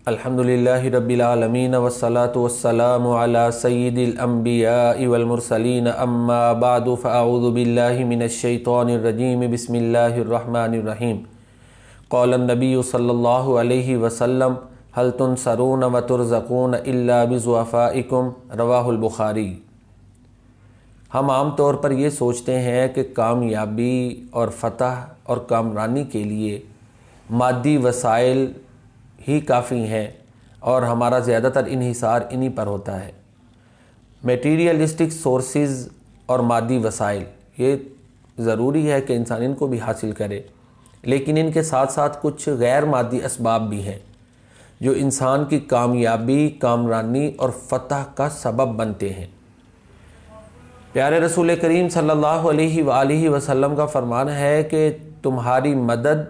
الحمدللہ رب العالمین والصلاة والسلام علی سید الانبیاء والمرسلین اما بعد فاعوذ باللہ من الشیطان الرجیم بسم اللہ الرحمن الرحیم قال النبی صلی اللہ علیہ وسلم هل تنصرون وترزقون الا بضعفائکم رواہ البخاری۔ ہم عام طور پر یہ سوچتے ہیں کہ کامیابی اور فتح اور کامرانی کے لیے مادی وسائل ہی کافی ہیں اور ہمارا زیادہ تر انحصار انہی پر ہوتا ہے۔ میٹیریلسٹک سورسز اور مادی وسائل یہ ضروری ہے کہ انسان ان کو بھی حاصل کرے، لیکن ان کے ساتھ ساتھ کچھ غیر مادی اسباب بھی ہیں جو انسان کی کامیابی، کامرانی اور فتح کا سبب بنتے ہیں۔ پیارے رسول کریم صلی اللہ علیہ وآلہ وسلم کا فرمان ہے کہ تمہاری مدد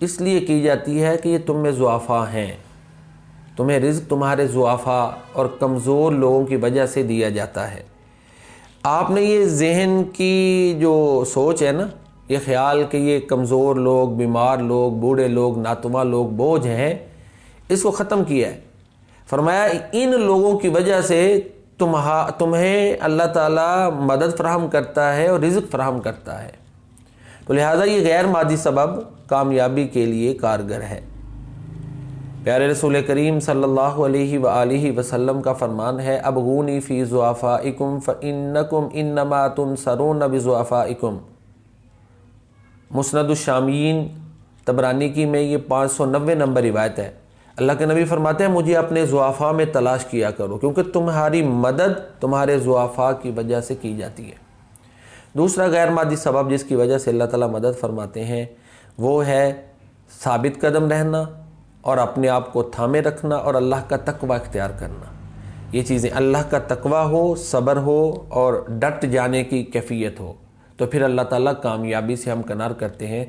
اس لیے کی جاتی ہے کہ یہ تم میں ضعفاء ہیں، تمہیں رزق تمہارے ضعفاء اور کمزور لوگوں کی وجہ سے دیا جاتا ہے۔ آپ نے یہ ذہن کی جو سوچ ہے نا، یہ خیال کہ یہ کمزور لوگ، بیمار لوگ، بوڑھے لوگ، ناتواں لوگ بوجھ ہیں، اس کو ختم کیا ہے۔ فرمایا ان لوگوں کی وجہ سے تمہیں اللہ تعالیٰ مدد فراہم کرتا ہے اور رزق فراہم کرتا ہے، تو لہٰذا یہ غیر مادی سبب کامیابی کے لیے کارگر ہے۔ پیارے رسول کریم صلی اللہ علیہ وآلہ وسلم کا فرمان ہے ابغونی فی ضعفائکم فإنکم انما تنصرون بضعفائکم۔ مسند الشامیین طبرانی کی میں یہ 590 نمبر روایت ہے۔ اللہ کے نبی فرماتے ہیں مجھے اپنے ضعفاء میں تلاش کیا کرو کیونکہ تمہاری مدد تمہارے ضعفاء کی وجہ سے کی جاتی ہے۔ دوسرا غیر مادی سبب جس کی وجہ سے اللہ تعالیٰ مدد فرماتے ہیں وہ ہے ثابت قدم رہنا اور اپنے آپ کو تھامے رکھنا اور اللہ کا تقوی اختیار کرنا۔ یہ چیزیں اللہ کا تقوی ہو، صبر ہو اور ڈٹ جانے کی کیفیت ہو تو پھر اللہ تعالیٰ کامیابی سے ہمکنار کرتے ہیں۔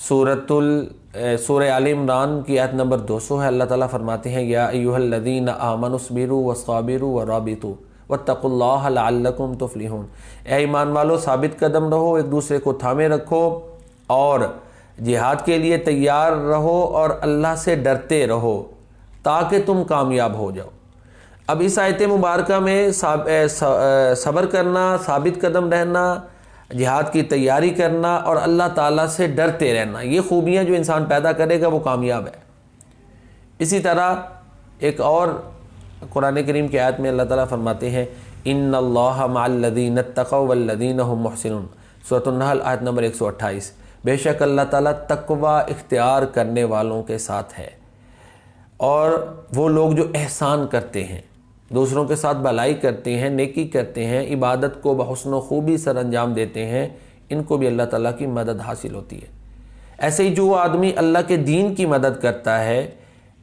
سورہ آل عمران کی آیت نمبر 200 ہے۔ اللہ تعالیٰ فرماتے ہیں یا ایھا الذین آمنوا اصبروا وصابروا ورابطوا واتقوا اللہ لعلکم تفلحون۔ اے ایمان والو ثابت قدم رہو، ایک دوسرے کو تھامے رکھو اور جہاد کے لیے تیار رہو اور اللہ سے ڈرتے رہو تاکہ تم کامیاب ہو جاؤ۔ اب اس آیت مبارکہ میں صبر کرنا، ثابت قدم رہنا، جہاد کی تیاری کرنا اور اللہ تعالیٰ سے ڈرتے رہنا، یہ خوبیاں جو انسان پیدا کرے گا وہ کامیاب ہے۔ اسی طرح ایک اور قرآن کریم کی آیت میں اللہ تعالیٰ فرماتے ہیں ان اللہ مع الذین اتقوا والذین هم محسنون۔ سورۃ النحل آیت نمبر 128۔ بے شک اللہ تعالیٰ تقوی اختیار کرنے والوں کے ساتھ ہے، اور وہ لوگ جو احسان کرتے ہیں، دوسروں کے ساتھ بھلائی کرتے ہیں، نیکی کرتے ہیں، عبادت کو بحسن و خوبی سر انجام دیتے ہیں، ان کو بھی اللہ تعالیٰ کی مدد حاصل ہوتی ہے۔ ایسے ہی جو آدمی اللہ کے دین کی مدد کرتا ہے،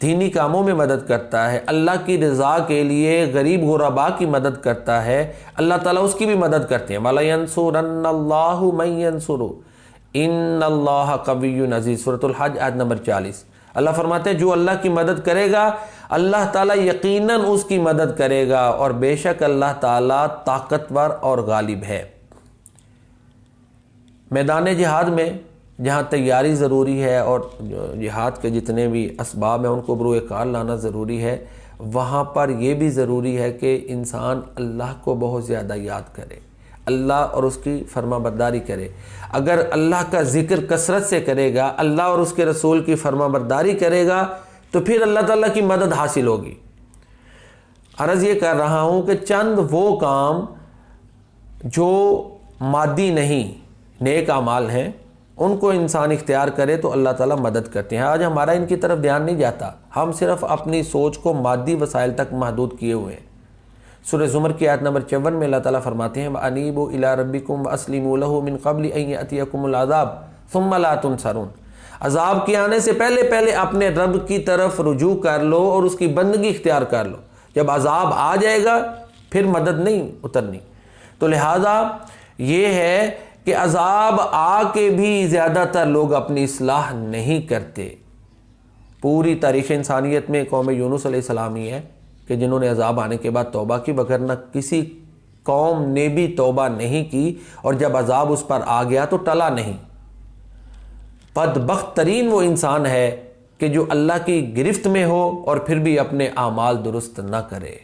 دینی کاموں میں مدد کرتا ہے، اللہ کی رضا کے لیے غریب غرباء کی مدد کرتا ہے، اللہ تعالیٰ اس کی بھی مدد کرتے ہیں۔ وَلَيَنْصُرَنَّ اللَّهُ مَن يَنْصُرُهُ ان اللہ قوی عزیز۔ سورۃ الحج آیت نمبر 40۔ اللہ فرماتے ہیں جو اللہ کی مدد کرے گا اللہ تعالیٰ یقیناً اس کی مدد کرے گا، اور بے شک اللہ تعالیٰ طاقتور اور غالب ہے۔ میدان جہاد میں جہاں تیاری ضروری ہے اور جہاد کے جتنے بھی اسباب ہیں ان کو بروئے کار لانا ضروری ہے، وہاں پر یہ بھی ضروری ہے کہ انسان اللہ کو بہت زیادہ یاد کرے، اللہ اور اس کی فرما برداری کرے۔ اگر اللہ کا ذکر کثرت سے کرے گا، اللہ اور اس کے رسول کی فرما برداری کرے گا تو پھر اللہ تعالیٰ کی مدد حاصل ہوگی۔ عرض یہ کر رہا ہوں کہ چند وہ کام جو مادی نہیں، نیک اعمال ہیں، ان کو انسان اختیار کرے تو اللہ تعالیٰ مدد کرتے ہیں۔ آج ہمارا ان کی طرف دھیان نہیں جاتا، ہم صرف اپنی سوچ کو مادی وسائل تک محدود کیے ہوئے ہیں۔ سورہ زمر کی آیت نمبر 54 میں اللہ تعالیٰ فرماتے ہیں وَأَنِيبُوا إِلَىٰ رَبِّكُمْ وَأَسْلِمُوا لَهُ مِن قَبْلِ أَن يَأْتِيَكُمُ الْعَذَابُ ثُمَّ لَا تُنصَرُونَ۔ عذاب کے آنے سے پہلے اپنے رب کی طرف رجوع کر لو اور اس کی بندگی اختیار کر لو۔ جب عذاب آ جائے گا پھر مدد نہیں اترنی۔ تو لہٰذا یہ ہے کہ عذاب آ کے بھی زیادہ تر لوگ اپنی اصلاح نہیں کرتے۔ پوری تاریخ انسانیت میں قوم یونس علیہ السلام ہی ہے کہ جنہوں نے عذاب آنے کے بعد توبہ کی، وگرنہ کسی قوم نے بھی توبہ نہیں کی، اور جب عذاب اس پر آ گیا تو ٹلا نہیں۔ بدبخت ترین وہ انسان ہے کہ جو اللہ کی گرفت میں ہو اور پھر بھی اپنے اعمال درست نہ کرے۔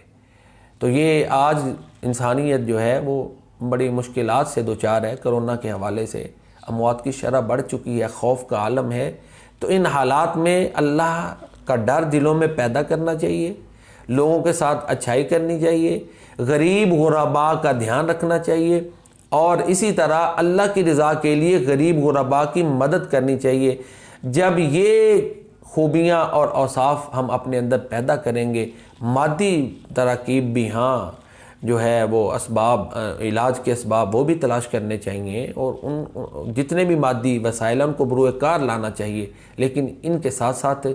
تو یہ آج انسانیت جو ہے وہ بڑی مشکلات سے دوچار ہے۔ کرونا کے حوالے سے اموات کی شرح بڑھ چکی ہے، خوف کا عالم ہے۔ تو ان حالات میں اللہ کا ڈر دلوں میں پیدا کرنا چاہیے، لوگوں کے ساتھ اچھائی کرنی چاہیے، غریب غرباء کا دھیان رکھنا چاہیے، اور اسی طرح اللہ کی رضا کے لیے غریب غرباء کی مدد کرنی چاہیے۔ جب یہ خوبیاں اور اوصاف ہم اپنے اندر پیدا کریں گے، مادی تراکیب بھی ہاں جو ہے وہ اسباب، علاج کے اسباب وہ بھی تلاش کرنے چاہیے، اور ان جتنے بھی مادی وسائل ان کو بروئے کار لانا چاہیے، لیکن ان کے ساتھ ساتھ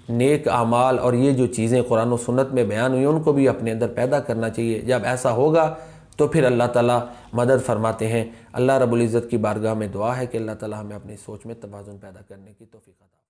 نیک اعمال اور یہ جو چیزیں قرآن و سنت میں بیان ہوئی ان کو بھی اپنے اندر پیدا کرنا چاہیے۔ جب ایسا ہوگا تو پھر اللہ تعالیٰ مدد فرماتے ہیں۔ اللہ رب العزت کی بارگاہ میں دعا ہے کہ اللہ تعالیٰ ہمیں اپنی سوچ میں توازن پیدا کرنے کی توفیق عطا فرمائے۔